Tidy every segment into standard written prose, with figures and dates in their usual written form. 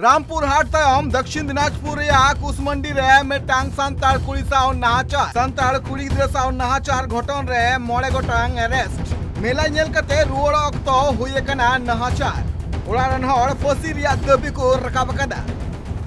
रामपुर हाट तायम दक्षिण दिनाजपुर कुसमंडी रे मेटांग सांताल कुड़ी साव नाहाचार सांताल कुड़ी गिद्रा साव नाहाचार घटन रे मोड़े गोटांग अरेस्ट मेला नेल कते रुवाड़ अक्तो हुए कना नाहाचार ओड़ारन हड़ फांसी रिया दाबी को रकाब कदा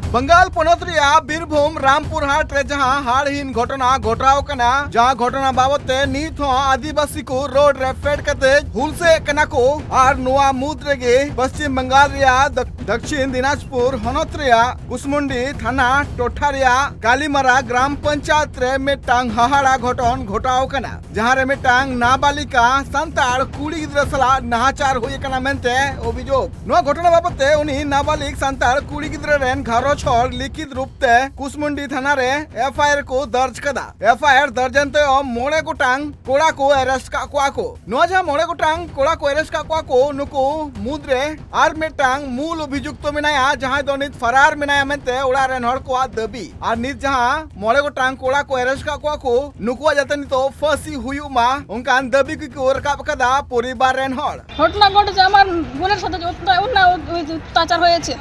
बंगाल पनत रिया बीरभूम रामपुर हाट रे जहां हाड़हीन घटना घटाव कना जहां घटना बाबते नीत हो आदिवासी को रोड रे फेड कते हुलसे कना को आर नोआ मुद रेगे पश्चिम बंगाल रिया दक्षिण दिनाजपुर हनत रिया कुसमुंडी थाना टोठा रिया कालीमारा ग्राम पंचायत रे मेटांग हाहाड़ा घटन घटाव कना जहां रे मेटांग नाबालिका सांताल कुड़ी गिद्रा सला नाहाचार हुए कना मेनते अभियोग नोआ घटना बाबते उनी नाबालिग सांताल कुड़ी गिद्रा रेन घरो छोड़ लिखित रूप ते कुसमुंडी थाना रे एफआईआर को दर्ज कदा एफआईआर दर्जनते मोड़े गोटांग कोड़ा को अरेस्ट का को नोआ जहां मोड़े गोटांग कोड़ा को अरेस्ट का को नुको मुद्रे आर मेटांग मूल अभियुक्त मेनाया जहां दो नित फरार मेनाया मेनते ओड़ा रेन हड़ को दाबी आर नित जहां मोड़े गोटांग कोड़ा को अरेस्ट का को नुको जाते नितो फांसी हुयुमा उनकान दाबी को रकाब कदा परिवार रेन हड़ घटना घटेছে আমার বোনের সাথে অত্যাচার হয়েছে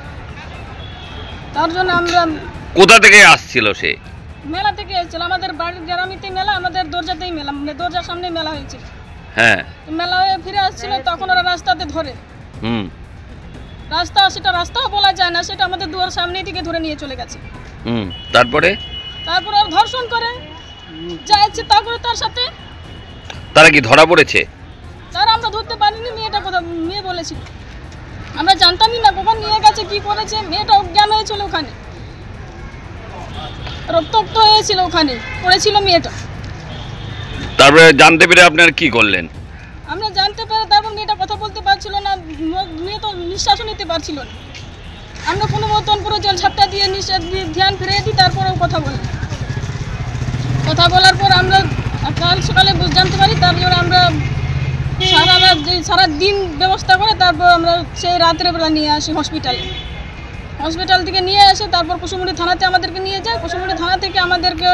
তার জন্য আমরা কোথা থেকে আসছিল সে মেলা থেকে এসেছিল আমাদের বাড়ির গ্রামেতেই মেলা আমাদের দরজাতেই মেলা মানে দরজার সামনে মেলা হয়েছে হ্যাঁ মেলা হয়ে ফিরে আসছিল তখন ওরা রাস্তাতে ধরে সেটা রাস্তাও বলা যায় না সেটা আমাদের দুয়ার সামনে থেকে ধরে নিয়ে চলে গেছে তারপরে আর ধর্ষণ করে যাচ্ছে তারপরে তার সাথে তারা কি ধরা পড়েছে তার আমরা ধরতে পারিনি মেয়েটা কথা মেয়ে বলেছিল আমরা জানতামই না কখন নিয়ে গেছে কি করেছে মেয়েটা অজ্ঞান হয়েছিল ওখানে রক্তাক্ত হয়েছিল ওখানে পড়েছিল মেয়েটা তারপরে জানতে পেরে আপনারা কি করলেন আমরা জানতে পেরে তারপর মেয়েটা কথা বলতে পারছিল না মেয়ে তো নিঃশ্বাসও নিতে পারছিল না আমরা কোনো মতন পুরো জল ঝাপটা দিয়ে নিঃশ্বাস দিয়ে ধ্যান ফিরিয়ে দিই তারপরে কথা বলার পর আমরা কাল সকালে জানতে পারি তারপর আমরা সারা দিন ব্যবস্থা করে তারপর আমরা সেই রাতের বেলা নিয়ে আসি হসপিটাল থেকে নিয়ে আসে তারপর কুসুমুড়ি থানাতে আমাদেরকে নিয়ে যায় কুসুমুড়ি থানা থেকে আমাদেরকে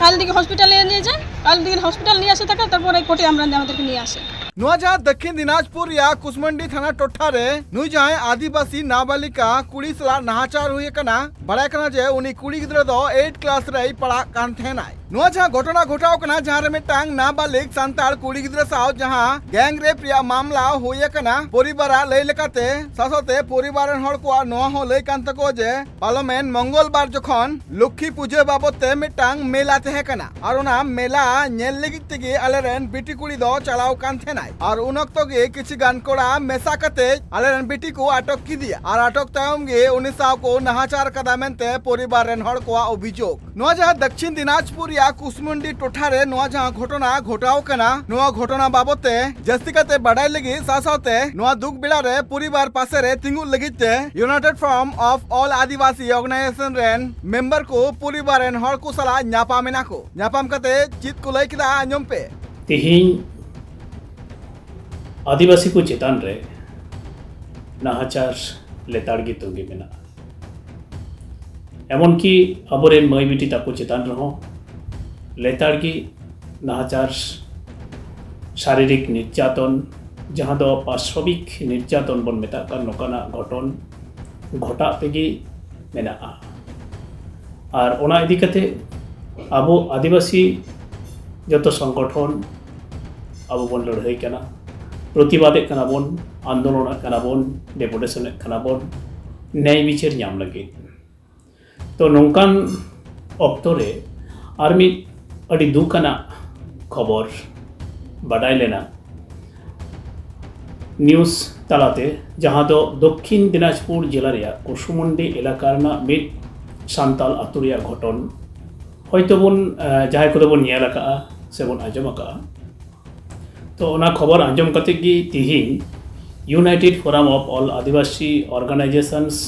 কাল দিকে হসপিটালে নিয়ে যায় কাল দিকে হসপিটাল নিয়ে আসে থাকে তারপরে কোর্টে আমাদেরকে নিয়ে আসে नोआ जहां दक्षिण दिनाजपुर या कुसमंडी थाना टोठा रे नुई जहां आदिवासी नाबालिका कुड़ी सला नाहाचार हुए कना बड़ा कना जे उनी कुड़ी गिद्रा दो 8 क्लास रे पढ़ा कान थेनाय नोआ जहां घटना घटाव कना जहां रे मेटांग नाबालिग सांताल कुड़ी गिद्रा साव जहां गैंग रेप या मामला हुए कना परिवारा लई लेकाते सासोते परिवारन हड़ को नोआ हो लई कान तको जे पार्लियामेंट मंगलबार जखन लक्ष्मी पूजा बाबते मेटांग मेला तहे कना और ओना मेला नेल लगित तेगे आलेरेन बेटी कुड़ी दो चलाव कान थेनाय और उन वक्त गे किसी गान कोड़ा मेसा कते आलेरन बेटी को अटक की दिया और अटक तायम गे उनी साव को नाहाचार कदा मेनते परिवार रेन हड़ को अभियोग नोआ जहां दक्षिण दिनाजपुर या कुसमुंडी टोठा रे नोआ जहां घटना घटाव कना नोआ घटना बाबते जस्ती कते बड़ाई लगी सासावते नोआ दुख बिड़ा रे परिवार पासे रे तिंगु लगिते United Front of All Adivasi Organisation रेन मेंबर को परिवार रेन हड़ को सला न्यापामेना को न्यापाम कते चित को लई किदा आंजम पे तिहिं आदिवासी को चेतान रे नाहाचार लेताड़गी तोगे मेना एमन की अबोरे मई बिटी ताको चेतान रहो लेताड़गी नाहाचार शारीरिक निर्यातन जहाँ दो पार्श्विक निर्यातन बन मेता का नोकाना घटन घटा तेगी मेना और ओना इदी कते आबो आदिवासी जतो संगठन आबो बन लड़ाई कना प्रतिबादे कनाबन आंदोलन कनाबन डेपुटेशन कनाबन न्याय विचार नाम लगे तो नौकान अक्तरे आर मिद अड़ी दुकाना खबर बाडाय लेना न्यूज़ तालाते जहाँ दो दक्षिण दिनाजपुर जिला रे कुसुमुंडी इलाका मिद सांताल आतु रे घटन हयतो बन जहाय को बन नेल आका से बन आंजम आका तो ओना खबर आंजम कते कि तिहिं United Forum of All Adivasi Organisations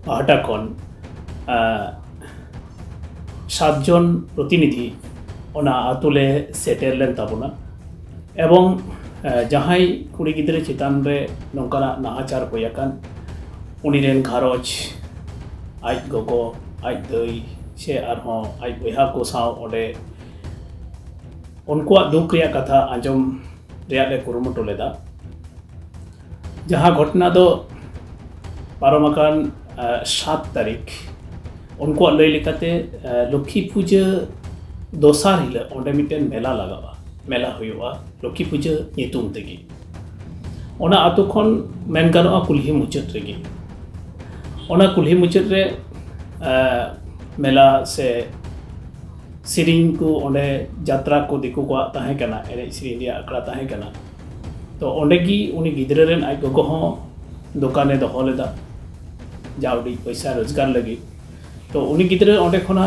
पाहटा खन 7 जन प्रतिनिधि ओना आतुले सेटेल लेन ताबोना एवं जहां कुड़ी गिद्रे चितान रे नोंकाना नाहाचार होयाकान उनी रेन घारज आज गोगो आज दई से आरहों आज बहा को साव ओडे उनको दुख रिया कथा आंजम रिया ले कुरुमुटु लेदा जहाँ घटना दो पारमाकान 7 तारीख उनको लय लेकाते लक्ष्मी पूजा दोसार हिला ओंडे मिटेन मेला लगावा मेला हुआ लक्ष्मी पूजा नितुम तेगी ओना आतु खन मेन गानोआ कुल्ही मुचाद रेगी ओना कुल्ही मुचाद रे मेला से सिरिंग को ओंडे यात्रा को दिकु को ताहे कना एने सिरिंग या अकड़ा ताहे कना तो ओंडे की उनी गिदरे रेन आई गोगो हो दुकाने दोहो लेदा जावडी पैसा रोजगार लगी तो उनी गिदरे ओंडे खना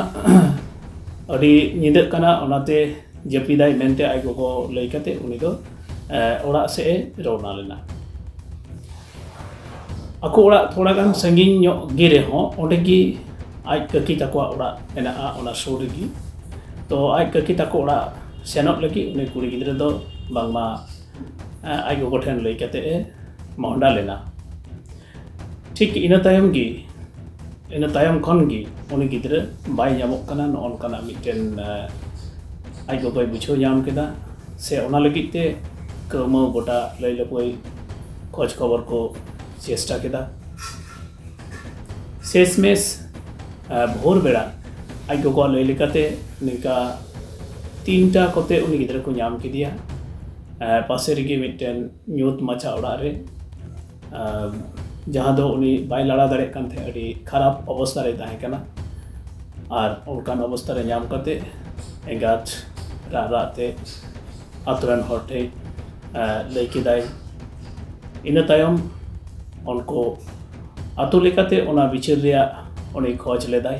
अड़ी निदक कना ओनाते जपिदाय मेनते आई गोगो लई कते उनी दो ओड़ा से रौना लेना ako ora thoda gan sangin nyok gire ho onde gi ai kaki takwa ora ena a ona suri gi to ai kaki takwa ora senok lagi uni kuri gidra do bangma ai go gothen lei kate e mohonda lena ठीक ina tayam khon gi uni gidra bai nyamok kana non kana miten ai go bai buchho nyam keda se ona lagi te kamo gota lei lapoi खोज खबर को चेष्टा केदा शेषमेश भोर बेड़ा आई गोगो लय लेकाते निका 3टा कोते उनी गिदरा को नाम किदिया पासे रेगी मिटेन न्यूत माचा ओड़ा रे जहां दो उनी बाय लड़ा दाड़े कान थे अडी खराब अवस्था रे ताहे कना और उनकान अवस्था रे नाम कते एगात राते अतरन हटे लय किदाय इन तायम उनको आतु लेकाते ओना बिचार रिया उनी खोज लेदाय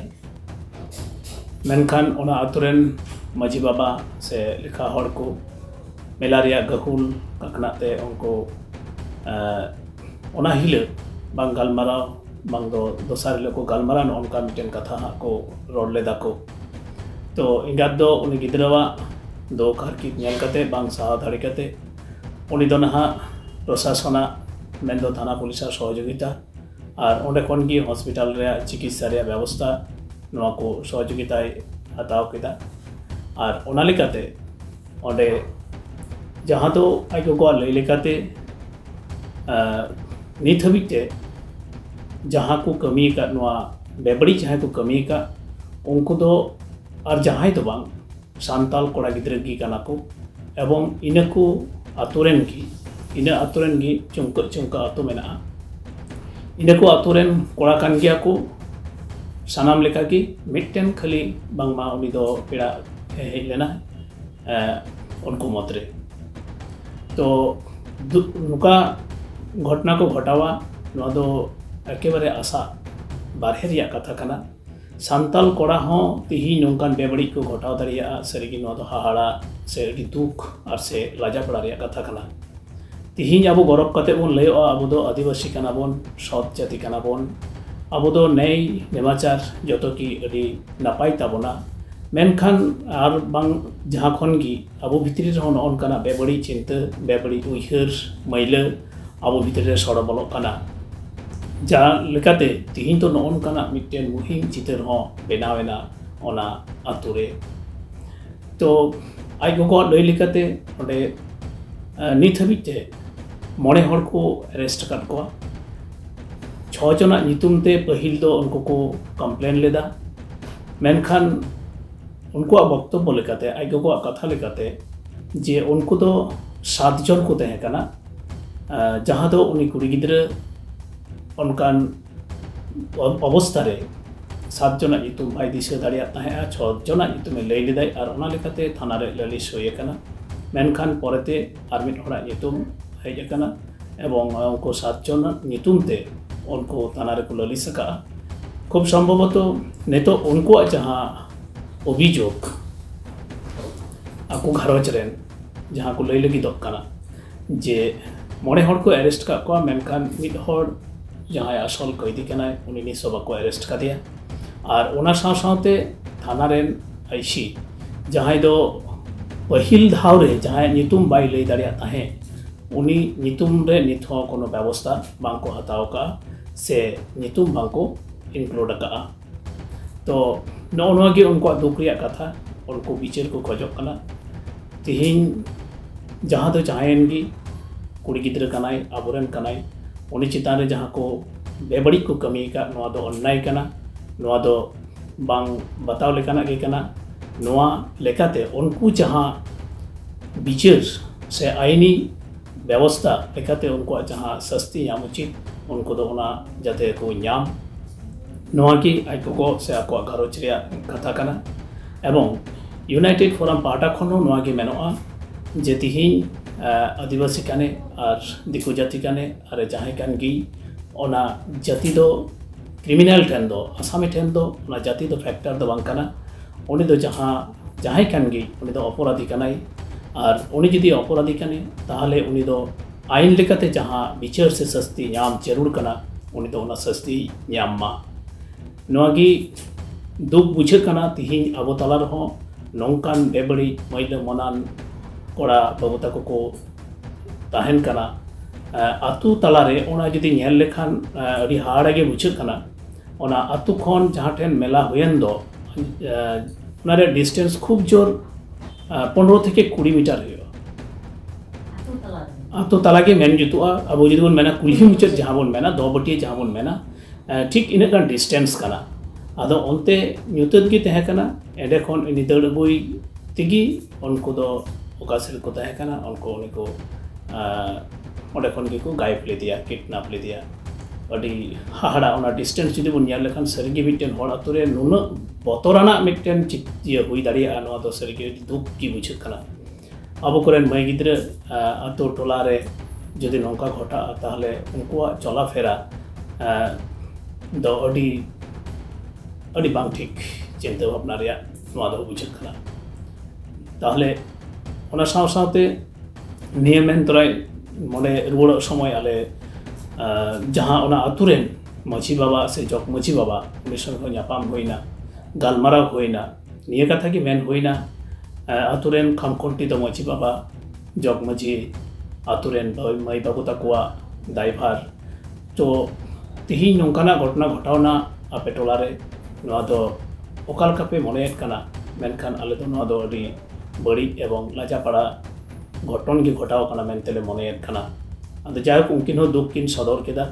मेनखान ओना आतुरेन माजी बाबा से लिखा हर को मेला रिया गहुल काकनाते उनको ओना हिले बांग गालमाराव बांग दो दोसार हिलो को गालमारान उनका मिटेन कथा को रोड लेदा को तो इंगात दो उनी गिदरावा दो कारकी नेल कते बांग सा धाड़ी कते उनी दो नहा प्रशासना मेन्दो थाना पुलिस सहयोगिता और ओंडे खन गी हॉस्पिटल रे चिकित्सा रे व्यवस्था नवा को सहयोगिता हताव केदा और ओना लेकाते ओंडे जहां तो आई को लय लेकाते नित हबिते जहां को कमी का नवा बेबड़ी जहां को कमी का उनको दो और जहां तो बांग सांताल कोड़ा गिद्रे गी काना को एवं इनको आतुरेन की इन आतुरेन गी चुंका आतु मेना इनको आतुरेन कोड़ा कान गिया को सानाम लेका की मिटेन खाली बांगमा उनी दो पेड़ा हेज लेना उनको मतरे तो नुका घटना को घटावा नवा दो एकेबारे आशा बारहे रिया कथा कना सांताल कोड़ा हो तिही नोंकान बेबड़ी को घटाव दाड़िया सरिगी नवा दो हाहाड़ा से दुख और से लाजा पड़ा रिया कथा कना तिहिन अब गौरव कते बन लयो अब दो आदिवासी कना बन सत जाति कना बन अब दो न्याय नेमाचार जतो की अडी नापाय ताबोना मेनखान आर बांग जहां खन गी अब भितरी रहन अनकाना बेबड़ी चिंता बेबड़ी उइहर मैला अब भितरी सड़ बलो कना जा लेकाते तिहिन तो ननकाना मिटेन मुहिम चितर हो बेनावेना ओना आतुरे तो आई गोगो लय लेकाते ओंडे नित हबिते मोड़े हर को अरेस्ट कर को 6 जना नितुमते पहिल दो उनको को कंप्लेन लेदा मेनखान उनको वक्तव्य लेकाते आई गोगो कथा लेकाते जे उनको तो 7 जन को तहे कना जहां दो उनी कुड़ी गिद्रा उनकान अवस्था रे 7 जना नितुम भाई दिशा दाड़िया तहे 6 जना नितुमे लय लेदाय और ओना लेकाते थाना रे ललिस होय कना मेनखान परते आर मिट हड़ा नितुम हेज कना एवं उनको 7 जन नितुमते उनको थाना रे को ललिस का खूब संभवत नेतो उनको जहां अभियोग आको घरज रेन जहां को लय लगी दक्काना जे मोड़े हड़ को अरेस्ट का को मेनखान मिट हड़ जहां असल कैदी कना उनी नि सब को अरेस्ट का दिया और ओना साथे थाना रेन आईसी जहां दो पहिल धाव रे जहां नितुम बाय लय दाड़िया ताहे उनी नितुम रे नित हो कोनो व्यवस्था बांको हताव का से नितुम बांको इंक्लूड का तो नौनवागे उनको दुख रिया कथा उनको विचार को खोजो कना तिहिन जहां तो चाहेन की कुड़ी गिद्रा कनाय आबोरेन कनाय उनी चितान रे जहां को बेबड़ी को कमी का नवा दो अन्याय कना नवा दो बांग बताव लेकाना के कना नवा लेकाते उनको जहाँ विचार से आईनी व्यवस्था लेकाते उनको जहाँ सस्ती याम उचित उनको दो ना जाते को याम नवा की आइको से आको घरोच रे कथा कना एवं यूनाइटेड फोरम पाटा खनो नवा की मेनोआ जे तिहिन आदिवासी काने और दिकु जाति काने और जहाँ कान गी ओना जाति दो क्रिमिनल ठेन दो आसामी ठेन दो ओना जाति दो फैक्टर दो बांकाना उनी दो जहाँ कान गी उनी दो अपराधी कानाई और उनी जदि अपराधी काने ताहले उनी दो आईन लेकाते जहाँ विचार से सस्ती न्याम जरूर कना उनी दो ओना सस्ती न्याम मा नोगी दुख बुझे कना तिहिन अबो तला रहो नौकान बेबड़ी मैल मनान कोड़ा बाबू तक को तहन कना आतु तलारे ओना जदि नेल लेखान अड़ी हाड़ा गे बुझे कना ओना आतु खन जहाँ ठेन मेला हुयन दो ओनारे डिस्टेंस खूब जोर 15 থেকে 20 मीटर हुआ आतु तलागे मेन जुतुआ अब जदि बन मेना कुल्ही मुचाद जहाँ बन मेना दो बटिया जहाँ बन मेना ठीक इन डिस्टेंस कना आदो ओनते न्यूतद गी तहे कना एडे खन इनि दड़ बुई तिगी उनको दो ओकासिल को तहे कना उनको उनको ओडे खन गी को गायब ले दिया किडनैप ले दिया अडी हाड़ा ओना डिस्टेंस जदि बन नेल लेखान सरिगे मिटन होड़ आतुरे नुना बतराना मिटन चिय हुई दाड़िया नवा दो सरिगे दुख की बुझे कना अब कोरेन माई गिद्रे आतु टोला रे जदि नौका घटा ताहले उनको चला फेरा दो अड़ी बांग ठीक चिंता भावना रे नवा दो बुझे कना ताहले ओना साव सावते नियमेन तराय मने रुवाड़ समय आले जहाँ ओना आतुरेन मछी बाबा से जग मछी बाबा उनी संगे नापाम होइना गालमाराव होइना निये कथा की मेन होइना आतुरेन खामखंटी दो मछी बाबा जग मछी आतुरेन माई बाबू तकुआ दायभार तो तिहिन नौकाना घटना घटावना आपे टोला रे नवा दो ओकाल कापे मनेत कना मेनखान आले दो नवा दो अड़ी बड़ी एवं लाजापाड़ा घटन की घटाव कना मेनतेले मनेत कना अद जायक उनकिन हो दुख किन सदर केदा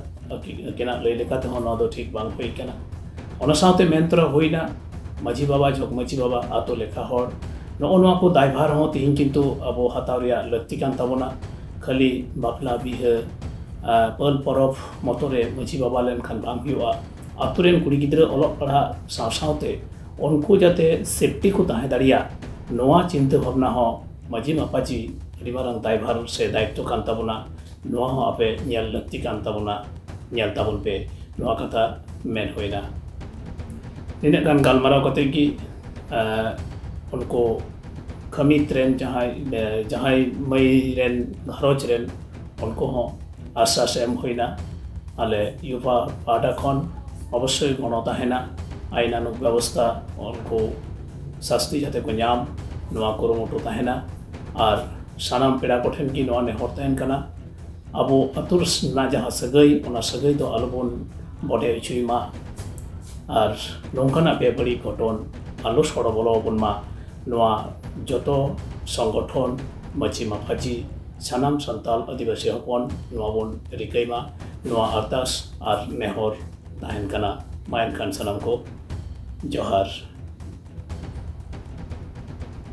केना लई लेकाते हो नवा दो ठीक बांग होई कना ओना साथे मेनतरा होइना माझी बाबा जग माझी बाबा आतो लेखा हर नो नवा को दायभार हो तिहिन किंतु अब हाताव रिया लक्ति कान ताबोना खाली बापला बिहे पल परब मतरे माझी बाबा लेन खान बांग हुआ आतुरेन कुड़ी गिद्रा ओलग पढ़ा साव सावते उनको जाते सेफ्टी को तहे दाड़िया नवा चिंता भावना हो माझी मापाजी अड़ी मारांग दायभार से दायित्व कान ताबोना नवा हो आपे नेल लक्ति कान ताबोना नेल ताबोन पे नवा कथा मेन होइना तिना गान गालमाराव कते की उनको खमी ट्रेन जहाँ मई रेन घरोच रेन उनको हो आश्वास एम होइना आले युवा पाटा खन अवश्य गण तहना आईनानुक व्यवस्था उनको शास्ति जाते को नाम नवा कुरुमुटु तहना और सानाम पेड़ा कोठेन की नवा नेहर तहन कना अब आतुर ना जहाँ सगई ओना सगई दो आलोबन बडे इचुईमा और नौकाना बेबड़ी घटन आलो सड़ बोलोबन मा नवा जतो संगठन मची माफाजी सानाम सान्ताल आदिवासी हपन नवा बन रिकैमा नवा अरदास और नेहर तहन कना मायन खान सनम को जोहार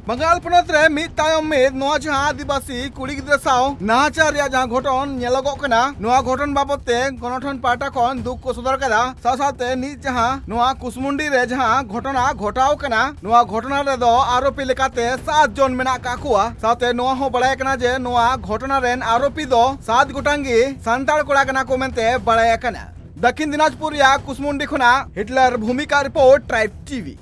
बंगाल पनत रे मिद तायम मिद नवा जहाँ आदिवासी कुड़ी गिद्रा साव नाहाचार या जहाँ घटन नेलोगो कना नवा घटन बाबते गणठन पाटा खन दुख को सदर कदा साथे निज जहाँ नवा कुसमुंडी रे जहाँ घटना घटाव कना नवा घटना रे दो आरोपी लेकाते 7 जन मेना काकुआ साथे नवा हो बड़ाय कना जे नवा घटना रेन आरोपी दो 7 गोटांगी सांताल कोड़ा कना को मेनते बड़ाय कना दक्षिण दिनाजपुर या कुसमुंडी खना हिटलर भूमिका रिपोर्ट ट्राइब टीवी।